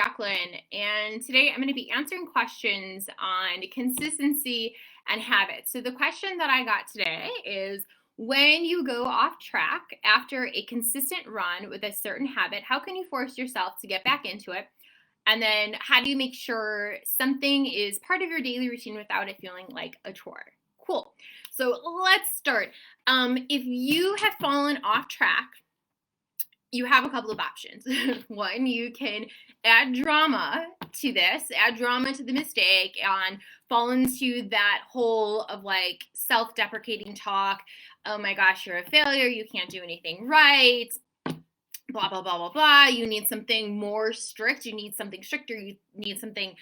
Jacqueline, and today I'm going to be answering questions on consistency and habits. So, the question that I got today is when you go off track after a consistent run with a certain habit, how can you force yourself to get back into it? And then, how do you make sure something is part of your daily routine without it feeling like a chore? Cool. So, let's start. If you have fallen off track, you have a couple of options. One, you can add drama to this, add drama to the mistake, and fall into that hole of like self deprecating talk. Oh my gosh, you're a failure. You can't do anything right. Blah, blah, blah, blah, blah. You need something more strict. You need something stricter. You need something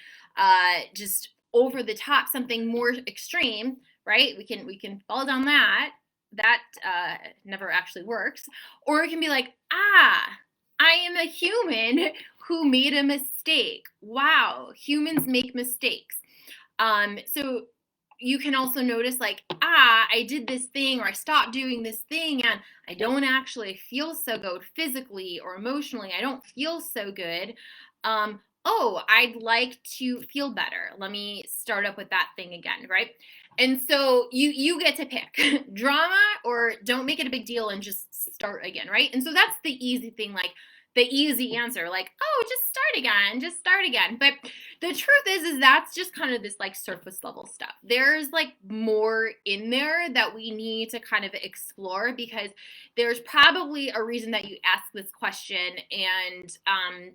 just over the top, something more extreme, right? We can fall down that never actually works. Or it can be like, I am a human who made a mistake. Wow, humans make mistakes. So you can also notice like, I did this thing or I stopped doing this thing and I don't actually feel so good physically or emotionally. I don't feel so good. Oh, I'd like to feel better. Let me start up with that thing again, right? And so you get to pick drama or don't make it a big deal and just start again, right? And so that's the easy thing, like the easy answer, like, oh, just start again. But the truth is that's just kind of this like surface level stuff. There's like more in there that we need to kind of explore because there's probably a reason that you ask this question, and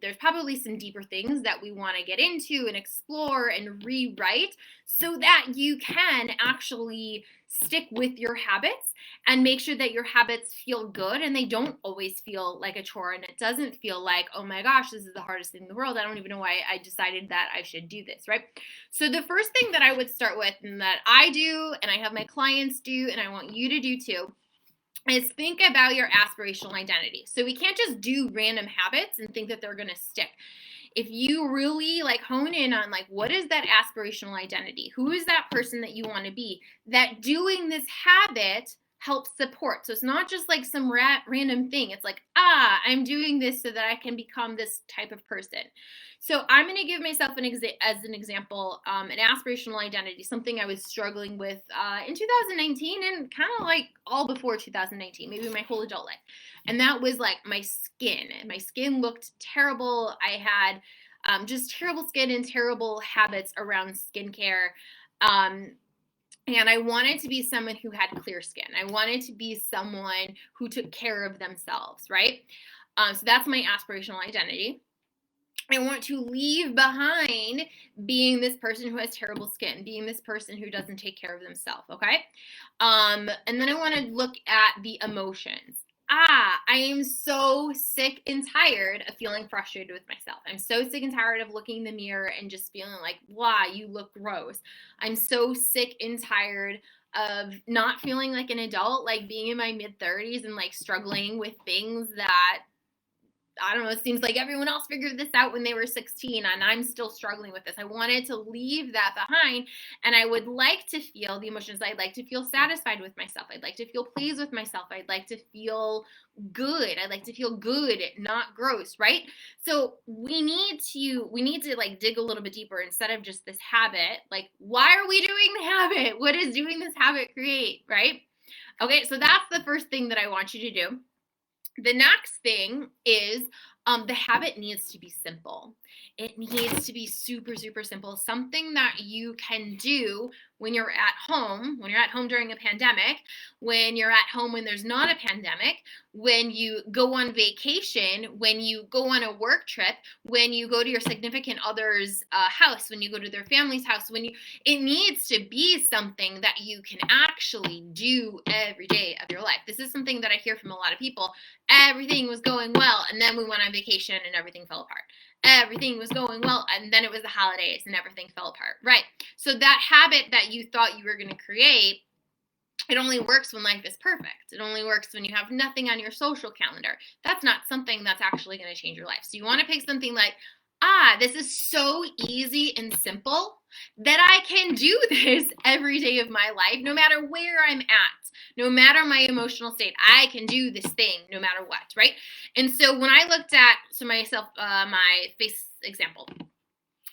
there's probably some deeper things that we want to get into and explore and rewrite so that you can actually stick with your habits and make sure that your habits feel good and they don't always feel like a chore, and it doesn't feel like, oh my gosh, this is the hardest thing in the world. I don't even know why I decided that I should do this, right? So the first thing that I would start with, and that I do and I have my clients do and I want you to do too, is think about your aspirational identity. So we can't just do random habits and think that they're going to stick. If you really like hone in on like, what is that aspirational identity? Who is that person that you want to be? That doing this habit helps support. So it's not just like some random thing. It's like, I'm doing this so that I can become this type of person. So I'm going to give myself as an example, an aspirational identity, something I was struggling with in 2019 and kind of like all before 2019, maybe my whole adult life. And that was like my skin. My skin looked terrible. I had just terrible skin and terrible habits around skincare. And I wanted to be someone who had clear skin. I wanted to be someone who took care of themselves, right? So that's my aspirational identity. I want to leave behind being this person who has terrible skin, being this person who doesn't take care of themselves, okay? And then I want to look at the emotions. I am so sick and tired of feeling frustrated with myself. I'm so sick and tired of looking in the mirror and just feeling like, wow, you look gross. I'm so sick and tired of not feeling like an adult, like being in my mid 30s and like struggling with things that I don't know, it seems like everyone else figured this out when they were 16 and I'm still struggling with this. I wanted to leave that behind, and I would like to feel the emotions. I'd like to feel satisfied with myself. I'd like to feel pleased with myself. I'd like to feel good. I'd like to feel good, not gross, right? So we need to like dig a little bit deeper instead of just this habit. Like, why are we doing the habit? What does doing this habit create, right? Okay, so that's the first thing that I want you to do. The next thing is the habit needs to be simple. It needs to be super, super simple. Something that you can do when you're at home during a pandemic, when you're at home when there's not a pandemic, when you go on vacation, when you go on a work trip, when you go to your significant other's house, when you go to their family's house, it needs to be something that you can actually do every day of your life. This is something that I hear from a lot of people. Everything was going well, and then we went on vacation and everything fell apart. Everything was going well, and then it was the holidays and everything fell apart. Right. So that habit that you thought you were going to create, it only works when life is perfect. It only works when you have nothing on your social calendar. That's not something that's actually going to change your life. So you want to pick something like, this is so easy and simple that I can do this every day of my life, no matter where I'm at, no matter my emotional state. I can do this thing no matter what, right? And so when I looked at my example.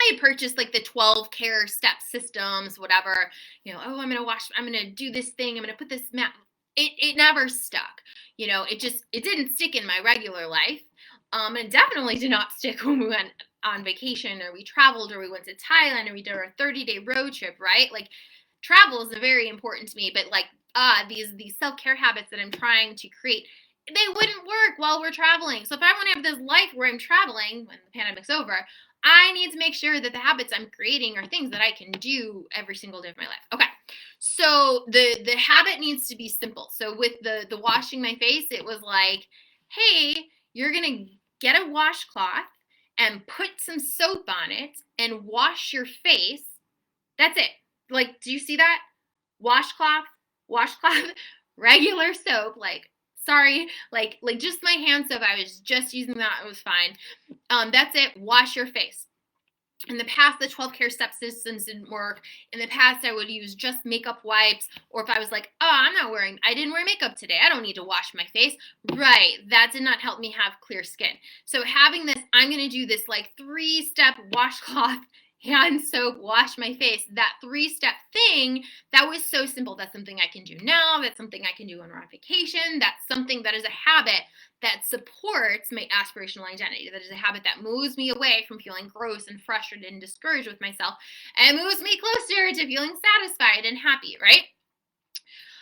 I purchased like the 12 care step systems, whatever, oh, I'm going to do this thing. I'm going to put this mat. It never stuck. It didn't stick in my regular life. And definitely did not stick when we went on vacation or we traveled or we went to Thailand or we did our 30-day road trip, right? Like travel is very important to me, but like these self-care habits that I'm trying to create, they wouldn't work while we're traveling. So if I want to have this life where I'm traveling when the pandemic's over, I need to make sure that the habits I'm creating are things that I can do every single day of my life. Okay. So the habit needs to be simple. So with the washing my face, it was like, hey, you're going to get a washcloth and put some soap on it and wash your face. That's it. Like, do you see that? Washcloth, regular soap, like, sorry, like just my hand soap. I was just using that. It was fine. That's it. Wash your face. In the past, the 12 care step systems didn't work. In the past, I would use just makeup wipes. Or if I was like, oh, I didn't wear makeup today. I don't need to wash my face. Right. That did not help me have clear skin. So having this, I'm going to do this like 3-step washcloth, hand soap, wash my face, that 3-step thing, that was so simple. That's something I can do now. That's something I can do when we're on vacation. That's something that is a habit that supports my aspirational identity. That is a habit that moves me away from feeling gross and frustrated and discouraged with myself and moves me closer to feeling satisfied and happy, right?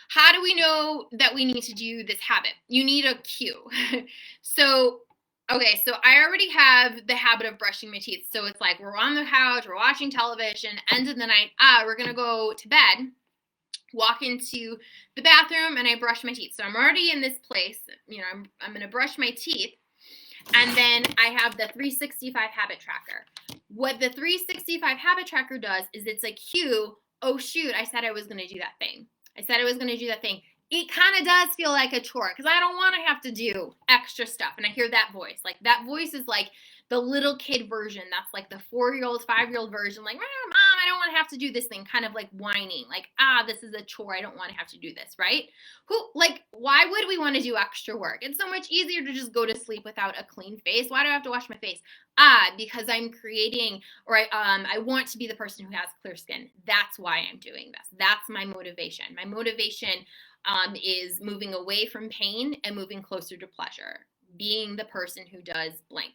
How do we know that we need to do this habit? You need a cue. Okay, so I already have the habit of brushing my teeth. So it's like we're on the couch, we're watching television, end of the night, we're going to go to bed, walk into the bathroom, and I brush my teeth. So I'm already in this place. I'm going to brush my teeth. And then I have the 365 habit tracker. What the 365 habit tracker does is it's a cue. Oh, shoot, I said I was going to do that thing. It kind of does feel like a chore because I don't want to have to do extra stuff. And I hear that voice. Like that voice is like the little kid version. That's like the 4-year-old, 5-year-old version. Like, Mom, I don't want to have to do this thing. Kind of like whining. Like, this is a chore. I don't want to have to do this, right? Why would we want to do extra work? It's so much easier to just go to sleep without a clean face. Why do I have to wash my face? Because I'm creating, or I want to be the person who has clear skin. That's why I'm doing this. That's my motivation. My motivation is moving away from pain and moving closer to pleasure, being the person who does blank.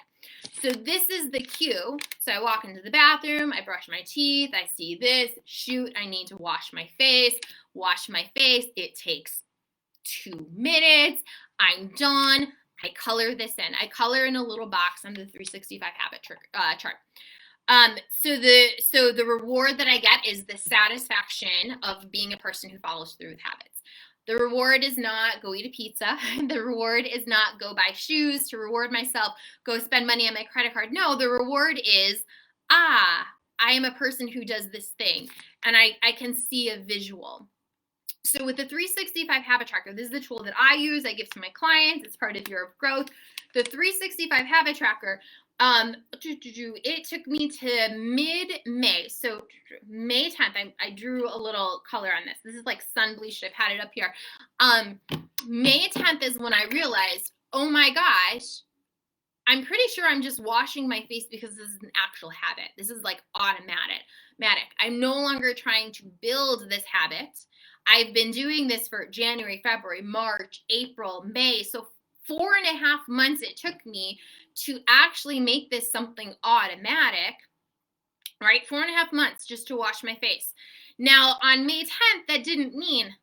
So this is the cue. So I walk into the bathroom, I brush my teeth, I see this, shoot, I need to wash my face. It takes 2 minutes. I'm done. I color this in. I color in a little box on the 365 habit chart. So the reward that I get is the satisfaction of being a person who follows through with habits. The reward is not go eat a pizza. The reward is not go buy shoes to reward myself, go spend money on my credit card. No, the reward is, I am a person who does this thing, and I can see a visual. So with the 365 habit tracker, this is the tool that I use. I give to my clients. It's part of Year of Growth. The 365 habit tracker, it took me to mid-May. So May 10th, I drew a little color on this. This is like sun bleached. I've had it up here. May 10th is when I realized, oh my gosh, I'm pretty sure I'm just washing my face because this is an actual habit. This is like automatic. I'm no longer trying to build this habit. I've been doing this for January, February, March, April, May. So 4.5 months it took me to actually make this something automatic, right? 4.5 months just to wash my face. Now on May 10th, that didn't mean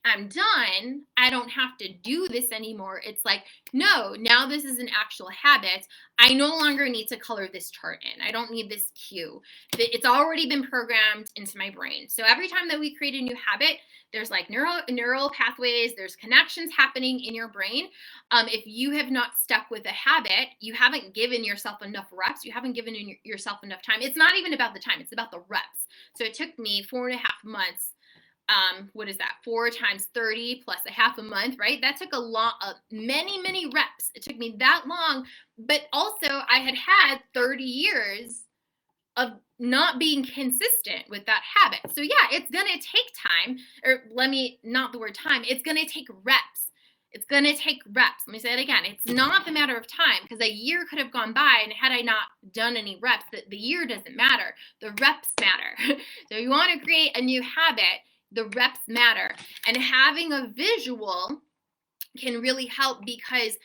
I'm done. I don't have to do this anymore. It's like, no, now this is an actual habit. I no longer need to color this chart in. I don't need this cue. It's already been programmed into my brain. So every time that we create a new habit, there's like neural pathways, there's connections happening in your brain. If you have not stuck with a habit, you haven't given yourself enough reps. You haven't given yourself enough time. It's not even about the time. It's about the reps. So it took me 4.5 months. What is that? 4 times 30 plus a half a month, right? That took a lot of many reps. It took me that long, but also I had 30 years of not being consistent with that habit. So yeah, it's going to take time, or not the word time. It's going to take reps. It's going to take reps. Let me say it again. It's not the matter of time, because a year could have gone by, and had I not done any reps, the year doesn't matter. The reps matter. So you want to create a new habit, the reps matter. And having a visual can really help, because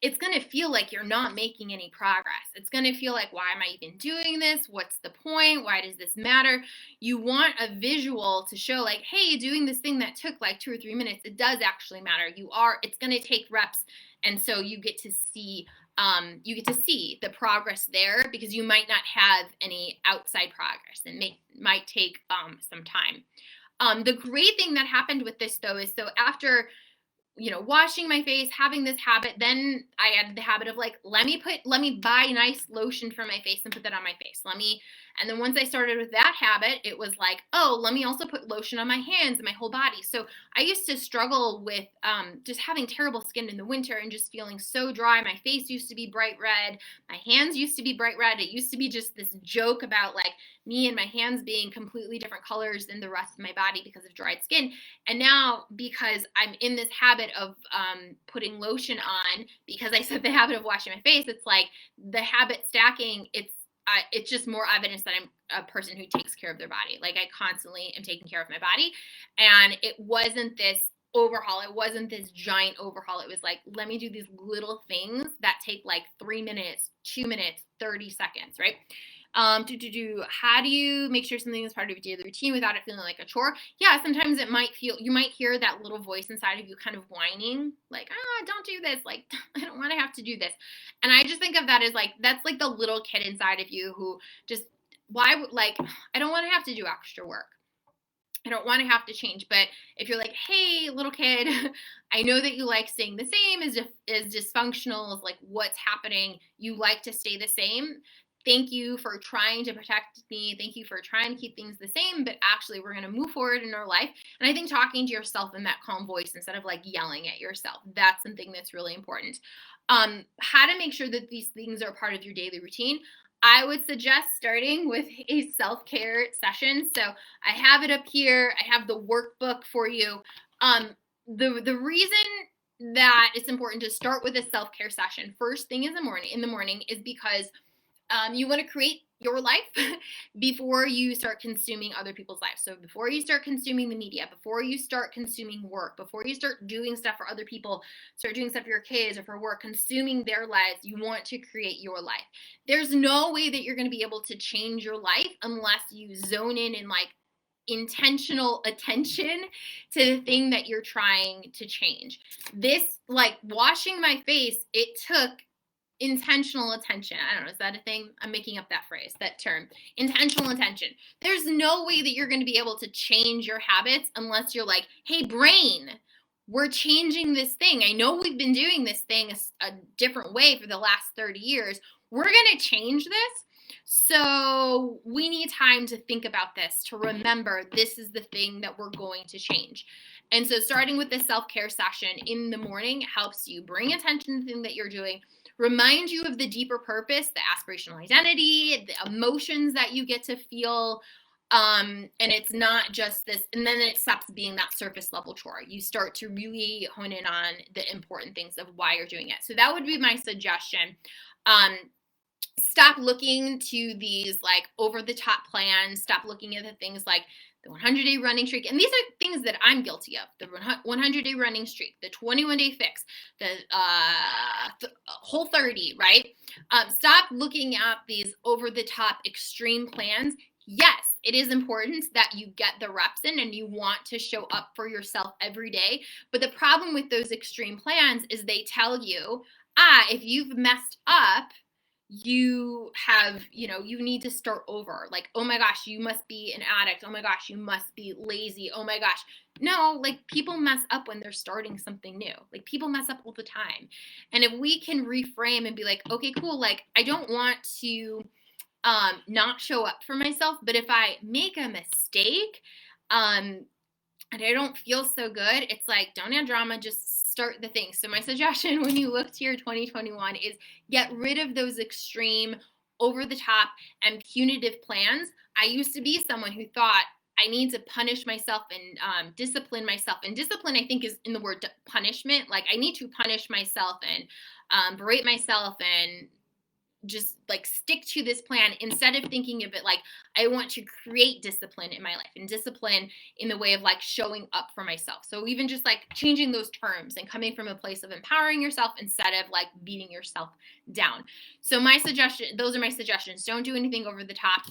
it's going to feel like you're not making any progress. It's going to feel like, why am I even doing this? What's the point? Why does this matter? You want a visual to show like, hey, doing this thing that took like 2 or 3 minutes, it does actually matter. It's going to take reps. And so you get to see the progress there, because you might not have any outside progress, and might take some time. The great thing that happened with this though is, so after washing my face, having this habit, then I added the habit of like, let me buy nice lotion for my face and put that on my face. And then once I started with that habit, it was like, oh, let me also put lotion on my hands and my whole body. So I used to struggle with just having terrible skin in the winter and just feeling so dry. My face used to be bright red. My hands used to be bright red. It used to be just this joke about like me and my hands being completely different colors than the rest of my body because of dried skin. And now, because I'm in this habit of putting lotion on, because I set the habit of washing my face, it's like the habit stacking. It's just more evidence that I'm a person who takes care of their body. Like, I constantly am taking care of my body. And it wasn't this overhaul. It wasn't this giant overhaul. It was like, let me do these little things that take like 3 minutes, 2 minutes, 30 seconds, right? How do you make sure something is part of your daily routine without it feeling like a chore? Yeah, sometimes you might hear that little voice inside of you kind of whining, like, don't do this. Like, I don't want to have to do this. And I just think of that as like, that's like the little kid inside of you who just, I don't want to have to do extra work. I don't want to have to change. But if you're like, hey, little kid, I know that you like staying the same, is dysfunctional, is like what's happening. You like to stay the same. Thank you for trying to protect me. Thank you for trying to keep things the same, but actually we're going to move forward in our life. And I think talking to yourself in that calm voice instead of like yelling at yourself, that's something that's really important. How to make sure that these things are part of your daily routine. I would suggest starting with a self-care session. So I have it up here. I have the workbook for you. The reason that it's important to start with a self-care session first thing in the morning is because you want to create your life before you start consuming other people's lives. So before you start consuming the media, before you start consuming work, before you start doing stuff for other people, start doing stuff for your kids or for work, consuming their lives, you want to create your life. There's no way that you're going to be able to change your life unless you zone in and like intentional attention to the thing that you're trying to change. This, like washing my face, it took intentional attention. I don't know. Is that a thing? I'm making up that phrase, that term. Intentional attention. There's no way that you're going to be able to change your habits unless you're like, hey, brain, we're changing this thing. I know we've been doing this thing a different way for the last 30 years. We're going to change this. So we need time to think about this, to remember this is the thing that we're going to change. And so starting with the self-care session in the morning helps you bring attention to the thing that you're doing, remind you of the deeper purpose, the aspirational identity, the emotions that you get to feel. And it's not just this, and then it stops being that surface level chore. You start to really hone in on the important things of why you're doing it. So that would be my suggestion. Stop looking to these like over the top plans. Stop looking at the things like the 100-day running streak. And these are things that I'm guilty of. The 100-day running streak, the 21-day fix, the Whole30, right? Stop looking at these over the top extreme plans. Yes, it is important that you get the reps in and you want to show up for yourself every day. But the problem with those extreme plans is they tell you, if you've messed up, you need to start over. Like, oh my gosh, you must be an addict. Oh my gosh, you must be lazy. Oh my gosh. No, like people mess up when they're starting something new. Like people mess up all the time. And if we can reframe and be like, okay, cool. Like I don't want to not show up for myself, but if I make a mistake, and I don't feel so good, it's like, don't add drama, just start the thing. So my suggestion when you look to your 2021 is get rid of those extreme, over the top, and punitive plans. I used to be someone who thought I need to punish myself and discipline myself. And discipline, I think, is in the word punishment. Like I need to punish myself and berate myself and just like stick to this plan instead of thinking of it like I want to create discipline in my life and discipline in the way of like showing up for myself. So even just like changing those terms and coming from a place of empowering yourself instead of like beating yourself down. So my suggestion, those are my suggestions. Don't do anything over the top.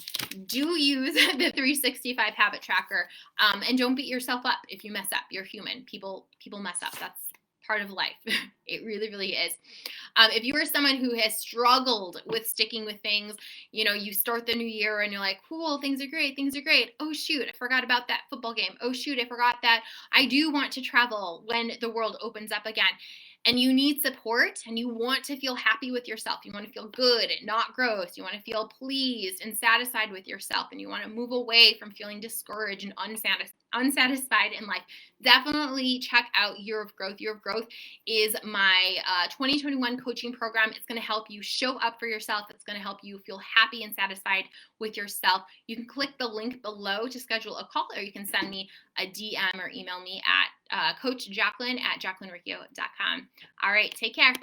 Do use the 365 habit tracker, and don't beat yourself up if you mess up. You're human. People mess up. That's part of life. It really, really is. If you are someone who has struggled with sticking with things, you start the new year and you're like, cool, things are great, things are great. Oh, shoot, I forgot about that football game. Oh, shoot, I forgot that I do want to travel when the world opens up again. And you need support and you want to feel happy with yourself. You want to feel good and not gross. You want to feel pleased and satisfied with yourself. And you want to move away from feeling discouraged and unsatisfied in life. Definitely check out Year of Growth. Year of Growth is my 2021 coaching program. It's going to help you show up for yourself. It's going to help you feel happy and satisfied with yourself. You can click the link below to schedule a call, or you can send me a DM or email me at coachjacqueline@jacquelinericcio.com. All right, take care.